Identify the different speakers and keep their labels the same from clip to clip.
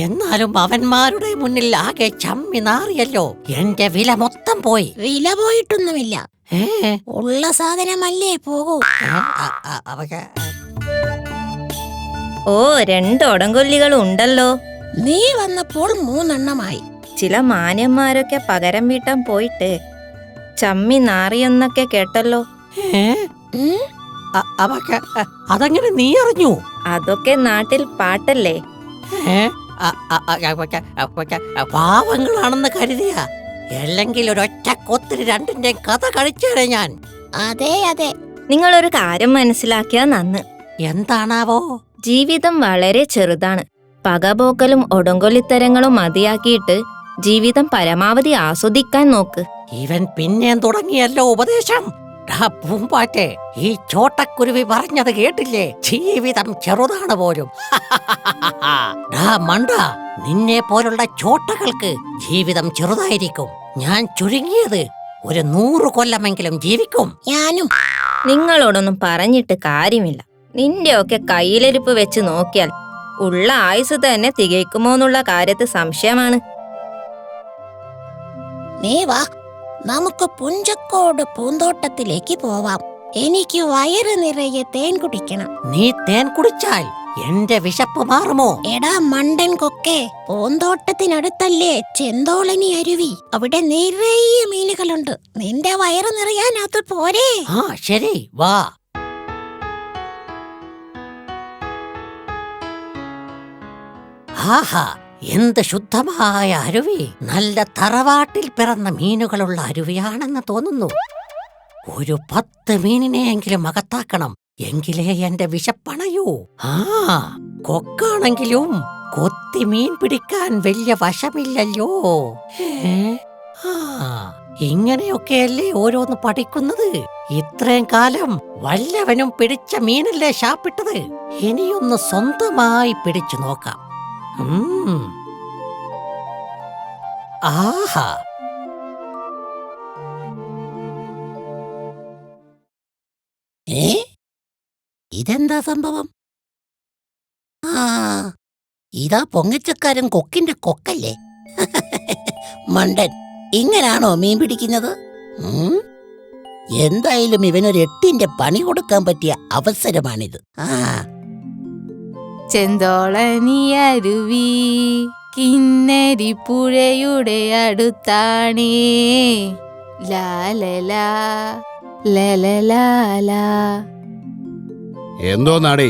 Speaker 1: എന്നാലും അവന്മാരുടെ മുന്നിൽ ആകെ ചമ്മി നാറിയല്ലോ. എന്റെ വില മൊത്തം പോയി.
Speaker 2: വില പോയിട്ടൊന്നുമില്ല, ഉള്ള സാധനമല്ലേ പോകൂ.
Speaker 3: ഓ, 2 ഒടങ്കൊല്ലികളും ഉണ്ടല്ലോ.
Speaker 2: നീ വന്നപ്പോൾ 3 എണ്ണമായി.
Speaker 3: ചില മാന്യന്മാരൊക്കെ പകരം വീട്ടാൻ പോയിട്ട് ചമ്മി നാറിയെന്നൊക്കെ കേട്ടല്ലോ.
Speaker 1: അതങ്ങനെ നീ അറിഞ്ഞു?
Speaker 3: അതൊക്കെ നാട്ടിൽ പാട്ടല്ലേ.
Speaker 1: പാവങ്ങളാണെന്ന് കരുതിയ, അല്ലെങ്കിൽ ഒരൊറ്റ കൊത്തിന് 2ന്റെ കഥ കഴിച്ചേരെ ഞാൻ.
Speaker 2: അതെ അതെ,
Speaker 3: നിങ്ങളൊരു കാര്യം മനസ്സിലാക്കിയാ നന്ന്.
Speaker 1: എന്താണാവോ?
Speaker 3: ജീവിതം വളരെ ചെറുതാണ്. പകപോക്കലും ഒടങ്കൊല്ലിത്തരങ്ങളും മതിയാക്കിയിട്ട് ജീവിതം പരമാവധി ആസ്വദിക്കാൻ നോക്ക്.
Speaker 1: ഇവൻ പിന്നെയും തുടങ്ങിയല്ലോ ഉപദേശം. പൂമ്പാറ്റെ, ഈ ചോട്ടക്കുരുവി പറഞ്ഞത് കേട്ടില്ലേ? ജീവിതം ചെറുതാണ് പോലും. മണ്ട, നിന്നെ പോലുള്ള ചോട്ടകൾക്ക് ജീവിതം ചെറുതായിരിക്കും. ഞാൻ ചുരുങ്ങിയത് ഒരു 100 കൊല്ലമെങ്കിലും ജീവിക്കും.
Speaker 2: ഞാനും.
Speaker 3: നിങ്ങളോടൊന്നും പറഞ്ഞിട്ട് കാര്യമില്ല. നിന്റെയൊക്കെ കയ്യിലിരിപ്പ് വെച്ച് നോക്കിയാൽ ഉള്ള ആയുസ് തന്നെ തികയ്ക്കുമോന്നുള്ള കാര്യത്തിൽ സംശയമാണ്.
Speaker 2: നീ വാ, നമുക്ക് പുഞ്ചക്കോട് പൂന്തോട്ടത്തിലേക്ക് പോവാം. എനിക്ക് വയറ് നിറയെ തേൻ കുടിക്കണം.
Speaker 1: നീ തേൻ കുടിച്ചാൽ എന്റെ വിശപ്പ് മാറുമോ?
Speaker 2: എടാ മണ്ടൻ കൊക്കെ, പൂന്തോട്ടത്തിനടുത്തല്ലേ ചെന്തോളനി അരുവി. അവിടെ നിറയെ മീനുകളുണ്ട്. നിന്റെ വയറ് നിറയാൻ അത് പോരെ?
Speaker 1: ശരി, വാ. ആഹാ, എന്ത് ശുദ്ധമായ അരുവി! നല്ല തറവാട്ടിൽ പിറന്ന മീനുകളുള്ള അരുവിയാണെന്ന് തോന്നുന്നു. ഒരു 10 മീനിനെയെങ്കിലും അകത്താക്കണം, എങ്കിലേ എന്റെ വിശപ്പണയൂ. കൊക്കാണെങ്കിലും കൊത്തി മീൻ പിടിക്കാൻ വലിയ വശമില്ലല്ലോ. ഇങ്ങനെയൊക്കെയല്ലേ ഓരോന്ന് പഠിക്കുന്നത്. ഇത്രയും കാലം വല്ലവനും പിടിച്ച മീനല്ലേ ശാപ്പിട്ടത്. ഇനിയൊന്ന് സ്വന്തമായി പിടിച്ചു നോക്കാം. ആഹാ,
Speaker 2: ഇതെന്താ സംഭവം? ഇതാ പൊങ്ങച്ചക്കാരൻ കൊക്കിന്റെ കൊക്കല്ലേ? മണ്ടൻ, ഇങ്ങനാണോ മീൻ പിടിക്കുന്നത്? എന്തായാലും ഇവനൊരു 8ന്റെ പണി കൊടുക്കാൻ പറ്റിയ അവസരമാണിത്.
Speaker 4: ചെന്തോളനി അരുവി കിന്നരി പുഴയുടെ അടുത്താണേ. ലാലലാ ലലലാലാ.
Speaker 5: എന്തോ നാടേ,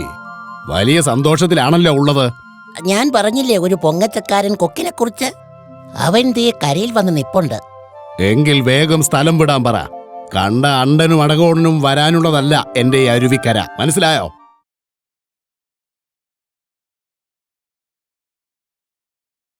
Speaker 5: വലിയ സന്തോഷത്തിലാണല്ലോ ഉള്ളത്.
Speaker 2: ഞാൻ പറഞ്ഞില്ലേ ഒരു പൊങ്ങച്ചക്കാരൻ കൊക്കിനെ കുറിച്ച്. അവൻ ദേ കരയിൽ വന്ന് നിപ്പുണ്ട്.
Speaker 5: എങ്കിൽ വേഗം സ്ഥലം വിടാൻ പറ. കണ്ട അണ്ടനും അടകോണനും വരാനുള്ളതല്ല എന്റെ ഈ അരുവിക്കര, മനസ്സിലായോ?